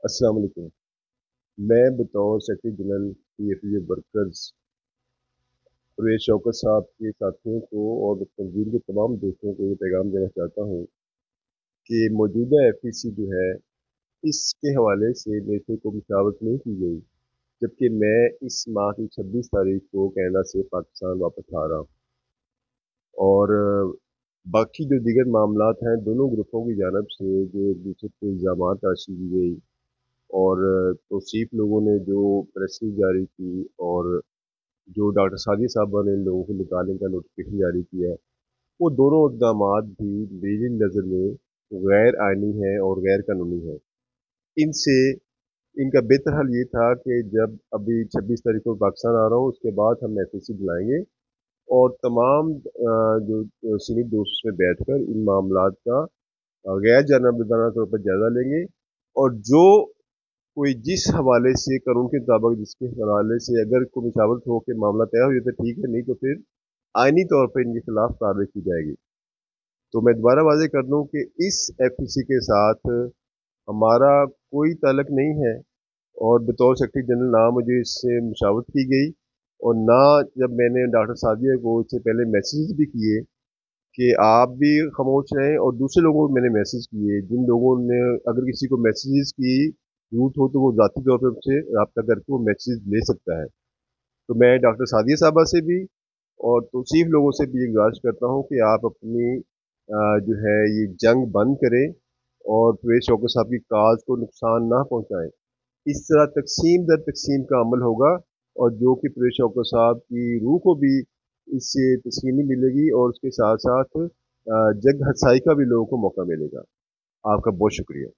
अस्सलाम वालेकुम। मैं बतौर secretary general PFU workers Parvez Shaukat sahab के साथियों को और तंजीम के तमाम दोस्तों को ये पैगाम देना चाहता हूँ कि मौजूदा एफईसी जो है इसके हवाले से मेरे से कोई मुशावरत नहीं की गई, जबकि मैं इस माह की 26 तारीख को कनाडा से पाकिस्तान वापस आ रहा हूँ। और बाकी जो दीगर मामलात हैं दोनों ग्रुपों की जानब से जो एक दूसरे पर इल्ज़ाम तराशी की गई और तौसीफ लोगों ने जो प्रेसिंग जारी की और जो डॉक्टर सादिया साहबा ने इन लोगों को निकालने का नोटिफिकेशन जारी किया है, वो दोनों इकदाम भी मेरी नज़र में गैर आइनी है और गैर कानूनी है। इनसे इनका बेहतर हल ये था कि जब अभी 26 तारीख को पाकिस्तान आ रहा हूँ उसके बाद हम एफएसी बुलाएंगे और तमाम जो सीनियर दोस्त में बैठकर इन मामलात का गैर जानबदाराना तौर पर जायजा लेंगे और जो कोई जिस हवाले से कानून के मुताबिक जिसके हवाले से अगर कोई मुशावरत हो के मामला तय हो जाए तो ठीक है, नहीं तो फिर आईनी तौर पर इनके खिलाफ कार्रवाई की जाएगी। तो मैं दोबारा वाजे कर दूं कि इस एफईसी के साथ हमारा कोई ताल्लुक नहीं है और बतौर सेक्रेटरी जनरल ना मुझे इससे मुशावरत की गई और ना जब मैंने डॉक्टर सादिया को इससे पहले मैसेज भी किए कि आप भी खामोश रहें और दूसरे लोगों को मैंने मैसेज किए जिन लोगों ने अगर किसी को मैसेजेस की जरूरत हो तो वो ज़ाती तौर पर उनसे रब्ता करके वो मैसेज ले सकता है। तो मैं डॉक्टर सादिया साहबा से भी और तौसीफ लोगों से भी ये गुजारिश करता हूँ कि आप अपनी जो है ये जंग बंद करें और परवेज शौकत साहब की काज को नुकसान ना पहुँचाएं। इस तरह तकसीम दर तकसीम का अमल होगा और जो कि परवेज शौकत साहब की रूह को भी इससे तस्लीमी मिलेगी और उसके साथ साथ जग हसाई का भी लोगों को मौका मिलेगा। आपका बहुत शुक्रिया।